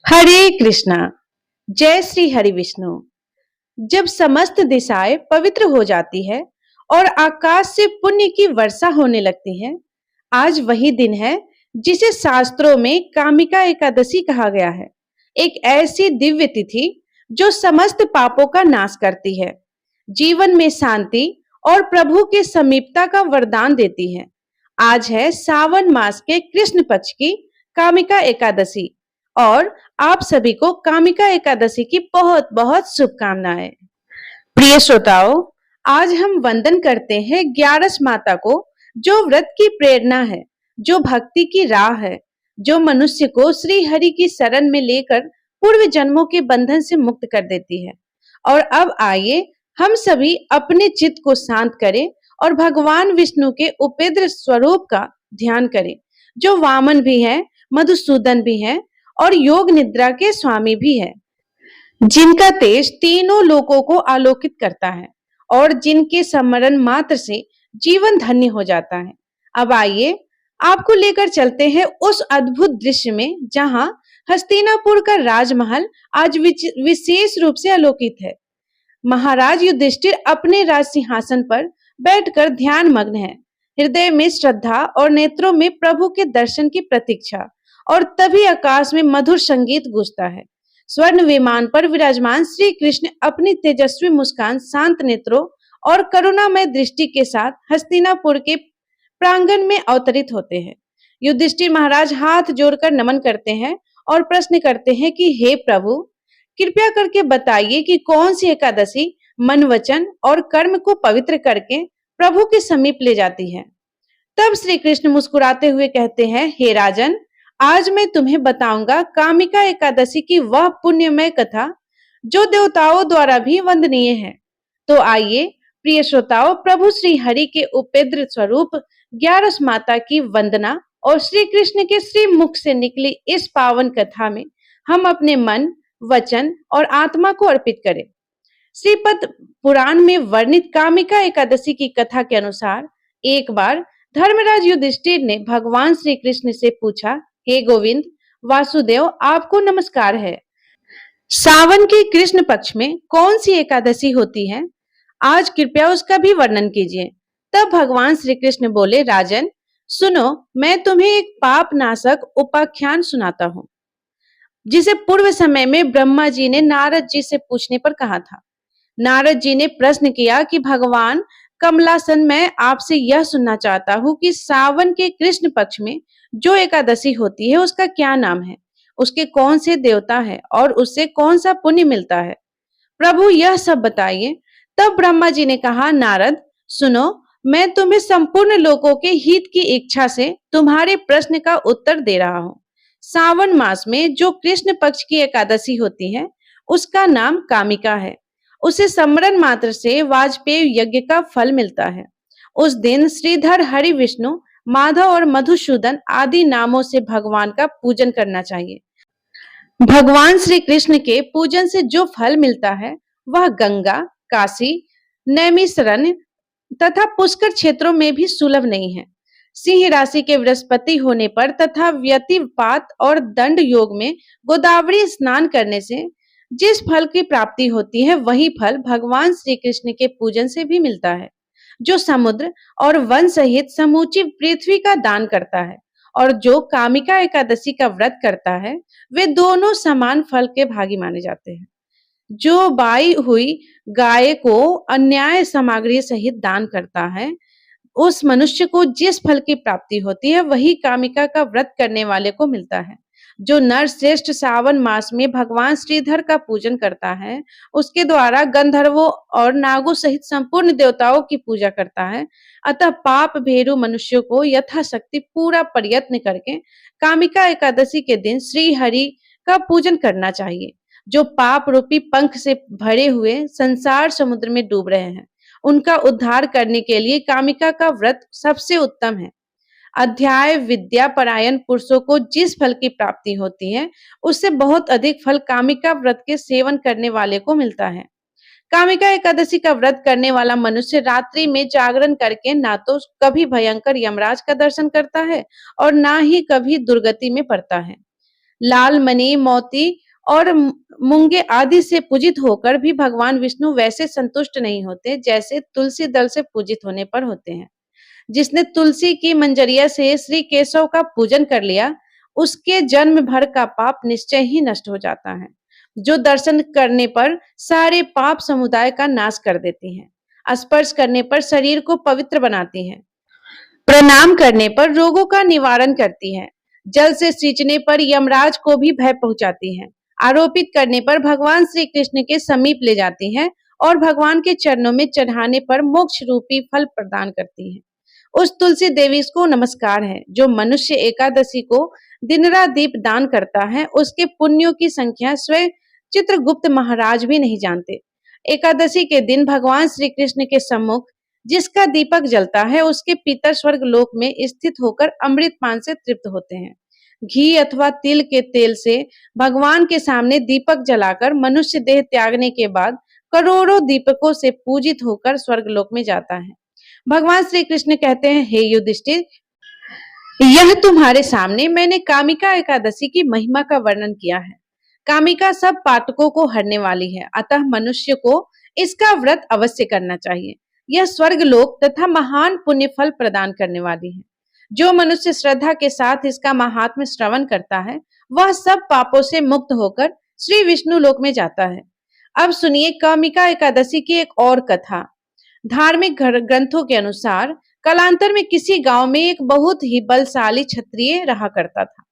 हरे कृष्णा। जय श्री हरि विष्णु। जब समस्त दिशाएं पवित्र हो जाती है और आकाश से पुण्य की वर्षा होने लगती है, आज वही दिन है जिसे शास्त्रों में कामिका एकादशी कहा गया है। एक ऐसी दिव्य तिथि जो समस्त पापों का नाश करती है, जीवन में शांति और प्रभु के समीपता का वरदान देती है। आज है सावन मास के कृष्ण पक्ष की कामिका एकादशी और आप सभी को कामिका एकादशी की बहुत बहुत शुभकामनाएं। प्रिय श्रोताओं, आज हम वंदन करते हैं ग्यारस माता को, जो व्रत की प्रेरणा है, जो भक्ति की राह है, जो मनुष्य को श्री हरि की शरण में लेकर पूर्व जन्मों के बंधन से मुक्त कर देती है। और अब आइए हम सभी अपने चित्त को शांत करें और भगवान विष्णु के उपेंद्र स्वरूप का ध्यान करें, जो वामन भी है, मधुसूदन भी है और योग निद्रा के स्वामी भी है, जिनका तेज तीनों लोकों को आलोकित करता है और जिनके स्मरण मात्र से जीवन धन्य हो जाता है। अब आइए आपको लेकर चलते हैं उस अद्भुत दृश्य में जहां हस्तिनापुर का राजमहल आज विशेष रूप से आलोकित है। महाराज युधिष्ठिर अपने राज सिंहासन पर बैठकर ध्यान मग्न है, हृदय में श्रद्धा और नेत्रों में प्रभु के दर्शन की प्रतीक्षा। और तभी आकाश में मधुर संगीत गूंजता है। स्वर्ण विमान पर विराजमान श्री कृष्ण अपनी तेजस्वी मुस्कान, शांत नेत्रों और करुणामय दृष्टि के साथ हस्तिनापुर के प्रांगण में अवतरित होते हैं। युधिष्ठिर महाराज हाथ जोड़कर नमन करते हैं और प्रश्न करते हैं कि हे प्रभु, कृपया करके बताइए कि कौन सी एकादशी मन, वचन और कर्म को पवित्र करके प्रभु के समीप ले जाती है। तब श्री कृष्ण मुस्कुराते हुए कहते हैं, हे राजन, आज मैं तुम्हें बताऊंगा कामिका एकादशी की वह पुण्यमय कथा जो देवताओं द्वारा भी वंदनीय है। तो आइए प्रिय श्रोताओं, प्रभु श्री हरि के उपेंद्र स्वरूप ग्यारस माता की वंदना और श्री कृष्ण के श्री मुख से निकली इस पावन कथा में हम अपने मन, वचन और आत्मा को अर्पित करें। श्रीपद पुराण में वर्णित कामिका एकादशी की कथा के अनुसार एक बार धर्मराज युधिष्ठिर ने भगवान श्री कृष्ण से पूछा, हे गोविंद वासुदेव, आपको नमस्कार है। सावन के कृष्ण पक्ष में कौन सी एकादशी होती है? आज कृपया उसका भी वर्णन कीजिए। तब भगवान श्री कृष्ण बोले, राजन सुनो, मैं तुम्हें एक पाप नाशक उपाख्यान सुनाता हूँ, जिसे पूर्व समय में ब्रह्मा जी ने नारद जी से पूछने पर कहा था। नारद जी ने प्रश्न किया कि भगवान कमलासन, मैं आपसे यह सुनना चाहता हूं कि सावन के कृष्ण पक्ष में जो एकादशी होती है उसका क्या नाम है, उसके कौन से देवता है और उससे कौन सा पुण्य मिलता है। प्रभु यह सब बताइए। तब ब्रह्मा जी ने कहा, नारद सुनो, मैं तुम्हें संपूर्ण लोगों के हित की इच्छा से तुम्हारे प्रश्न का उत्तर दे रहा हूँ। सावन मास में जो कृष्ण पक्ष की एकादशी होती है उसका नाम कामिका है। उसे स्मरण मात्र से वाजपेय यज्ञ का फल मिलता है। उस दिन श्रीधर, हरि, विष्णु, माधव और मधुसूदन आदि नामों से भगवान का पूजन करना चाहिए। भगवान श्री कृष्ण के पूजन से जो फल मिलता है वह गंगा, काशी, नैमिषारण्य तथा पुष्कर क्षेत्रों में भी सुलभ नहीं है। सिंह राशि के बृहस्पति होने पर तथा व्यतिपात और दंड योग में गोदावरी स्नान करने से जिस फल की प्राप्ति होती है वही फल भगवान श्री कृष्ण के पूजन से भी मिलता है, जो समुद्र और वन सहित समूची पृथ्वी का दान करता है। और जो कामिका एकादशी का व्रत करता है वे दोनों समान फल के भागी माने जाते हैं। जो बाई हुई गाय को अन्याय सामग्री सहित दान करता है, उस मनुष्य को जिस फल की प्राप्ति होती है वही कामिका का व्रत करने वाले को मिलता है। जो नर श्रेष्ठ सावन मास में भगवान श्रीधर का पूजन करता है, उसके द्वारा गंधर्वों और नागों सहित संपूर्ण देवताओं की पूजा करता है। अतः पाप भेरू मनुष्यों को यथाशक्ति पूरा प्रयत्न करके कामिका एकादशी के दिन श्री हरि का पूजन करना चाहिए, जो पाप रूपी पंख से भरे हुए संसार समुद्र में डूब रहे हैं। उनका उद्धार करने के लिए कामिका का व्रत सबसे उत्तम है। अध्याय विद्या परायण पुरुषों को जिस फल की प्राप्ति होती है उससे बहुत अधिक फल कामिका व्रत के सेवन करने वाले को मिलता है। कामिका एकादशी का व्रत करने वाला मनुष्य रात्रि में जागरण करके ना तो कभी भयंकर यमराज का दर्शन करता है और ना ही कभी दुर्गति में पड़ता है। लाल मणि, मोती और मूंगे आदि से पूजित होकर भी भगवान विष्णु वैसे संतुष्ट नहीं होते जैसे तुलसी दल से पूजित होने पर होते हैं। जिसने तुलसी की मंजरिया से श्री केशव का पूजन कर लिया, उसके जन्म भर का पाप निश्चय ही नष्ट हो जाता है, जो दर्शन करने पर सारे पाप समुदाय का नाश कर देती हैं। स्पर्श करने पर शरीर को पवित्र बनाती हैं, प्रणाम करने पर रोगों का निवारण करती है, जल से सींचने पर यमराज को भी भय पहुंचाती है, आरोपित करने पर भगवान श्री कृष्ण के समीप ले जाती है और भगवान के चरणों में चढ़ाने पर मोक्ष रूपी फल प्रदान करती है। उस तुलसी देवी को नमस्कार है जो मनुष्य एकादशी को दिन रात दीप दान करता है। उसके पुण्यों की संख्या स्वयं चित्रगुप्त महाराज भी नहीं जानते। एकादशी के दिन भगवान श्री कृष्ण के सम्मुख जिसका दीपक जलता है, उसके पितर स्वर्ग लोक में स्थित होकर अमृत पान से तृप्त होते हैं। घी अथवा तिल के तेल से भगवान के सामने दीपक जलाकर मनुष्य देह त्यागने के बाद करोड़ों दीपकों से पूजित होकर स्वर्ग लोक में जाता है। भगवान श्री कृष्ण कहते हैं, हे युधिष्ठिर, यह तुम्हारे सामने मैंने कामिका एकादशी की महिमा का वर्णन किया है। कामिका सब पातकों को हरने वाली है, अतः मनुष्य को इसका व्रत अवश्य करना चाहिए। यह स्वर्ग लोक तथा महान पुण्य फल प्रदान करने वाली है। जो मनुष्य श्रद्धा के साथ इसका महात्म्य श्रवण करता है, वह सब पापों से मुक्त होकर श्री विष्णु लोक में जाता है। अब सुनिए कामिका एकादशी की एक और कथा। धार्मिक ग्रंथों के अनुसार कालांतर में किसी गांव में एक बहुत ही बलशाली क्षत्रिय रहा करता था।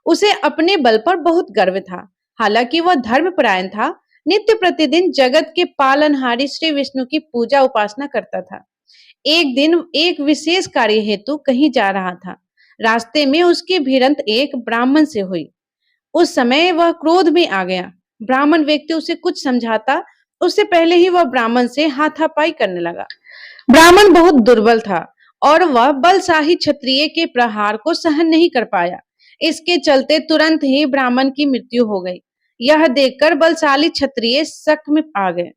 उसे अपने बल पर बहुत गर्व था। हालांकि वह धर्मपरायण था, नित्य प्रतिदिन जगत के पालनहारी श्री विष्णु की पूजा उपासना करता था। एक दिन एक विशेष कार्य हेतु कहीं जा रहा था। रास्ते में उसकी भिड़ंत एक ब्राह्मण से हुई। उस समय वह क्रोध में आ गया। ब्राह्मण व्यक्ति उसे कुछ समझाता उससे पहले ही वह ब्राह्मण से हाथापाई करने लगा। ब्राह्मण बहुत दुर्बल था और वह बलशाली क्षत्रिय के प्रहार को सहन नहीं कर पाया। इसके चलते तुरंत ही ब्राह्मण की मृत्यु हो गई। यह देखकर बलशाली क्षत्रिय शक में आ गए।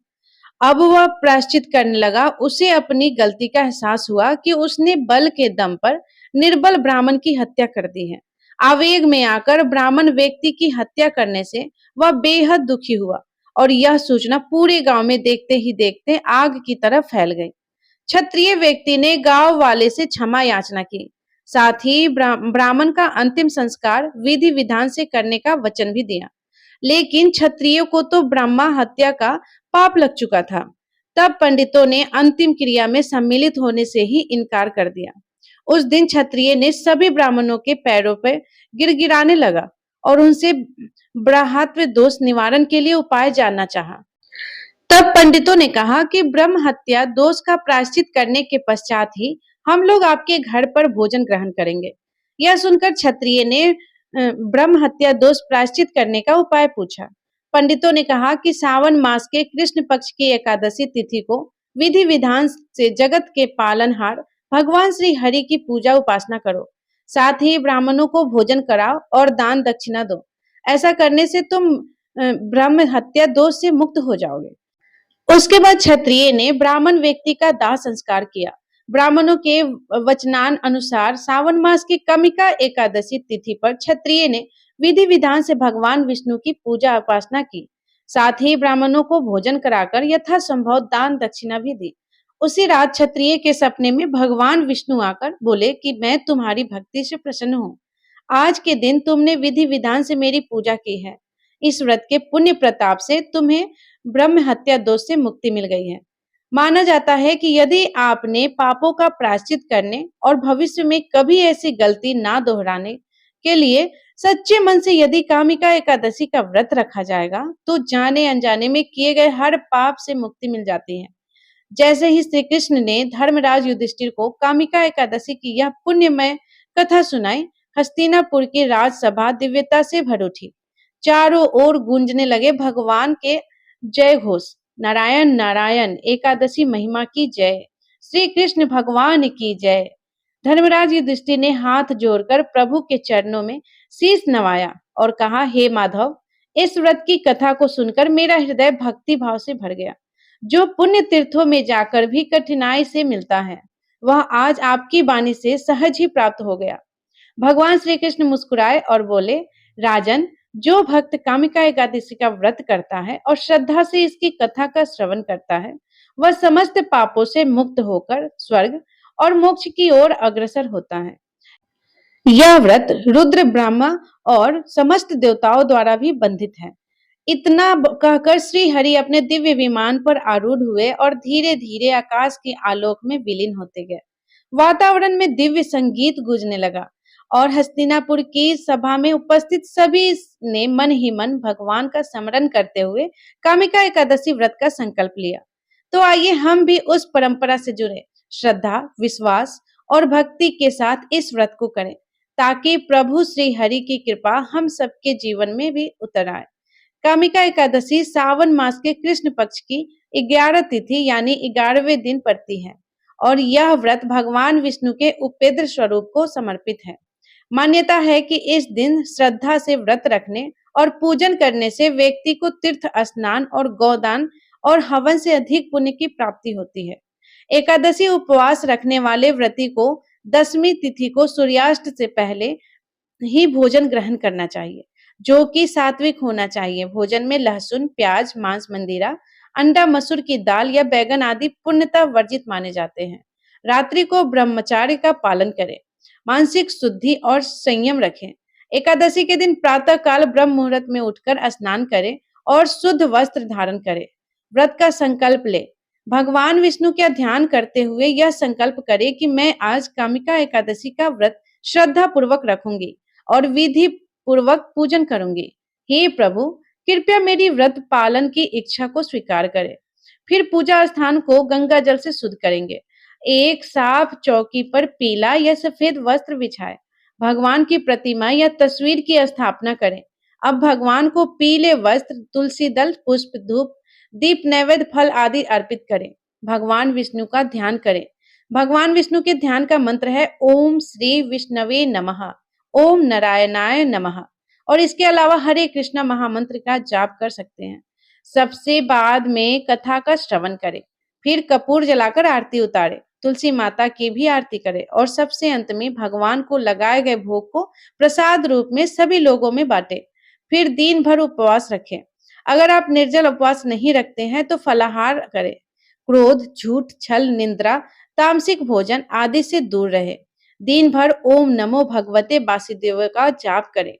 अब वह प्रायश्चित करने लगा। उसे अपनी गलती का एहसास हुआ कि उसने बल के दम पर निर्बल ब्राह्मण की हत्या कर दी है। आवेग में आकर ब्राह्मण व्यक्ति की हत्या करने से वह बेहद दुखी हुआ और यह सूचना पूरे गांव में देखते ही देखते आग की तरह फैल गई। क्षत्रिय व्यक्ति ने गांव वाले से क्षमा याचना की, साथ ही ब्राह्मण का अंतिम संस्कार विधि विधान से करने का वचन भी दिया। लेकिन क्षत्रियो को तो ब्रह्मा हत्या का पाप लग चुका था। तब पंडितों ने अंतिम क्रिया में सम्मिलित होने से ही इनकार कर दिया। उस दिन क्षत्रिय ने सभी ब्राह्मणों के पैरों पर गिड़गिड़ाने लगा और उनसे ब्राह्मत्व दोष निवारण के लिए उपाय जानना चाहा। तब पंडितों ने कहा कि ब्रह्म हत्या दोष का प्रायश्चित करने के पश्चात ही हम लोग आपके घर पर भोजन ग्रहण करेंगे। यह सुनकर क्षत्रिय ने ब्रह्म हत्या दोष प्रायश्चित करने का उपाय पूछा। पंडितों ने कहा कि सावन मास के कृष्ण पक्ष की एकादशी तिथि को विधि विधान से जगत के पालनहार भगवान श्री हरि की पूजा उपासना करो, साथ ही ब्राह्मणों को भोजन कराओ और दान दक्षिणा दो। ऐसा करने से तुम ब्रह्म हत्या दोष से मुक्त हो जाओगे। उसके बाद क्षत्रिय ने ब्राह्मण व्यक्ति का दाह संस्कार किया। ब्राह्मणों के वचनान अनुसार सावन मास की कामिका एकादशी तिथि पर क्षत्रिय ने विधि विधान से भगवान विष्णु की पूजा उपासना की, साथ ही ब्राह्मणों को भोजन कराकर यथासंभव दान दक्षिणा भी दी। उसी रात क्षत्रिय के सपने में भगवान विष्णु आकर बोले कि मैं तुम्हारी भक्ति से प्रसन्न हूँ। आज के दिन तुमने विधि विधान से मेरी पूजा की है। इस व्रत के पुण्य प्रताप से तुम्हें ब्रह्म हत्या दोष से मुक्ति मिल गई है। माना जाता है कि यदि आपने पापों का प्रायश्चित करने और भविष्य में कभी ऐसी गलती ना दोहराने के लिए सच्चे मन से यदि कामिका एकादशी का व्रत रखा जाएगा, तो जाने अनजाने में किए गए हर पाप से मुक्ति मिल जाती है। जैसे ही श्री कृष्ण ने धर्मराज युधिष्ठिर को कामिका एकादशी की यह पुण्यमय कथा सुनाई, हस्तिनापुर की राजसभा दिव्यता से भर उठी। चारों ओर गूंजने लगे भगवान के जय घोष। नारायण नारायण, एकादशी महिमा की जय, श्री कृष्ण भगवान की जय। धर्मराज युधिष्ठिर ने हाथ जोड़कर प्रभु के चरणों में शीश नवाया और कहा, हे माधव, इस व्रत की कथा को सुनकर मेरा हृदय भक्ति भाव से भर गया। जो पुण्य तीर्थों में जाकर भी कठिनाई से मिलता है, वह आज आपकी वाणी से सहज ही प्राप्त हो गया। भगवान श्री कृष्ण मुस्कुराए और बोले, राजन, जो भक्त कामिका एकादशी का व्रत करता है और श्रद्धा से इसकी कथा का श्रवण करता है, वह समस्त पापों से मुक्त होकर स्वर्ग और मोक्ष की ओर अग्रसर होता है। यह व्रत रुद्र, ब्रह्मा और समस्त देवताओं द्वारा भी बंधित है। इतना कहकर श्री हरि अपने दिव्य विमान पर आरूढ़ हुए और धीरे धीरे आकाश के आलोक में विलीन होते गए। वातावरण में दिव्य संगीत गूंजने लगा और हस्तिनापुर की सभा में उपस्थित सभी ने मन ही मन भगवान का स्मरण करते हुए कामिका एकादशी व्रत का संकल्प लिया। तो आइए हम भी उस परंपरा से जुड़े, श्रद्धा, विश्वास और भक्ति के साथ इस व्रत को करें, ताकि प्रभु श्री हरि की कृपा हम सबके जीवन में भी उतर आए। कामिका एकादशी सावन मास के कृष्ण पक्ष की 11 तिथि यानी 11वें दिन पड़ती है और यह व्रत भगवान विष्णु के उपेंद्र स्वरूप को समर्पित है। मान्यता है कि इस दिन श्रद्धा से व्रत रखने और पूजन करने से व्यक्ति को तीर्थ स्नान और गोदान और हवन से अधिक पुण्य की प्राप्ति होती है। एकादशी उपवास रखने वाले व्रती को 10वीं तिथि को सूर्यास्त से पहले ही भोजन ग्रहण करना चाहिए, जो कि सात्विक होना चाहिए। भोजन में लहसुन, प्याज, मांस, मंदिरा, अंडा, मसूर की दाल या बैगन आदि पूर्णतः वर्जित माने जाते हैं। रात्रि को ब्रह्मचार्य का पालन करें, मानसिक शुद्धि और संयम रखें। एकादशी के दिन प्रातः काल ब्रह्म मुहूर्त में उठकर स्नान करें और शुद्ध वस्त्र धारण करें। व्रत का संकल्प ले, भगवान विष्णु का ध्यान करते हुए यह संकल्प करें कि मैं आज कामिका एकादशी का व्रत श्रद्धा पूर्वक रखूंगी और विधि पूर्वक पूजन करूंगी। हे प्रभु, कृपया मेरी व्रत पालन की इच्छा को स्वीकार करें। फिर पूजा स्थान को गंगा जल से शुद्ध करेंगे। एक साफ चौकी पर पीला या सफेद वस्त्र बिछाए, भगवान की प्रतिमा या तस्वीर की स्थापना करें। अब भगवान को पीले वस्त्र, तुलसी दल, पुष्प, धूप, दीप, नैवेद्य, फल आदि अर्पित करें। भगवान विष्णु का ध्यान करें। भगवान विष्णु के ध्यान का मंत्र है ओम श्री विष्णवे नमः, ओम नारायणाय नमः, और इसके अलावा हरे कृष्णा महामंत्र का जाप कर सकते हैं। सबसे बाद में कथा का श्रवण करें, फिर कपूर जलाकर आरती उतारे, तुलसी माता की भी आरती करें और सबसे अंत में भगवान को लगाए गए भोग को प्रसाद रूप में सभी लोगों में बांटे। फिर दिन भर उपवास रखें। अगर आप निर्जल उपवास नहीं रखते हैं तो फलाहार करें। क्रोध, झूठ, छल, निंद्रा, तामसिक भोजन आदि से दूर रहे। दिन भर ओम नमो भगवते वासुदेव का जाप करें।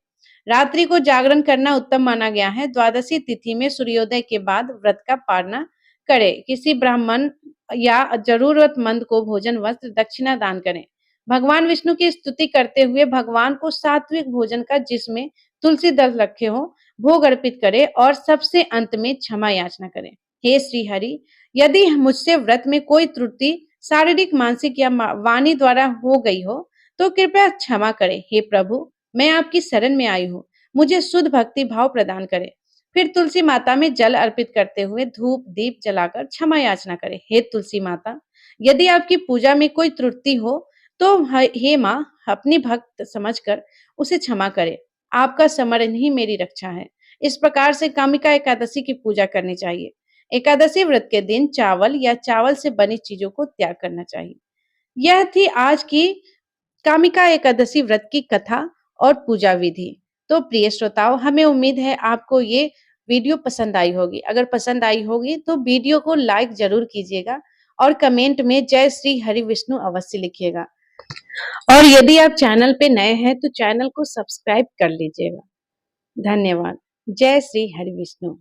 रात्रि को जागरण करना उत्तम माना गया है। द्वादशी तिथि में सूर्योदय के बाद व्रत का पालना करें। किसी ब्राह्मण या जरूरतमंद को भोजन, वस्त्र, दक्षिणा दान करें। भगवान विष्णु की स्तुति करते हुए भगवान को सात्विक भोजन का, जिसमें तुलसी दल रखे हो, भोग अर्पित करें और सबसे अंत में क्षमा याचना करें। हे श्री हरि, यदि मुझसे व्रत में कोई त्रुटि शारीरिक, मानसिक या वाणी द्वारा हो गई हो तो कृपया क्षमा करें। हे प्रभु, मैं आपकी शरण में आई हूँ, मुझे शुद्ध भक्ति भाव प्रदान करें। फिर तुलसी माता में जल अर्पित करते हुए धूप दीप जलाकर क्षमा याचना करें। हे तुलसी माता, यदि आपकी पूजा में कोई त्रुटि हो तो हे माँ, अपनी भक्त समझकर उसे क्षमा करें। आपका स्मरण ही मेरी रक्षा है। इस प्रकार से कामिका एकादशी की पूजा करनी चाहिए। एकादशी व्रत के दिन चावल या चावल से बनी चीजों को त्याग करना चाहिए। यह थी आज की कामिका एकादशी व्रत की कथा और पूजा विधि। तो प्रिय श्रोताओं, हमें उम्मीद है आपको ये वीडियो पसंद आई होगी। अगर पसंद आई होगी तो वीडियो को लाइक जरूर कीजिएगा और कमेंट में जय श्री हरि विष्णु अवश्य लिखिएगा। और यदि आप चैनल पे नए हैं तो चैनल को सब्सक्राइब कर लीजिएगा। धन्यवाद। जय श्री हरि विष्णु।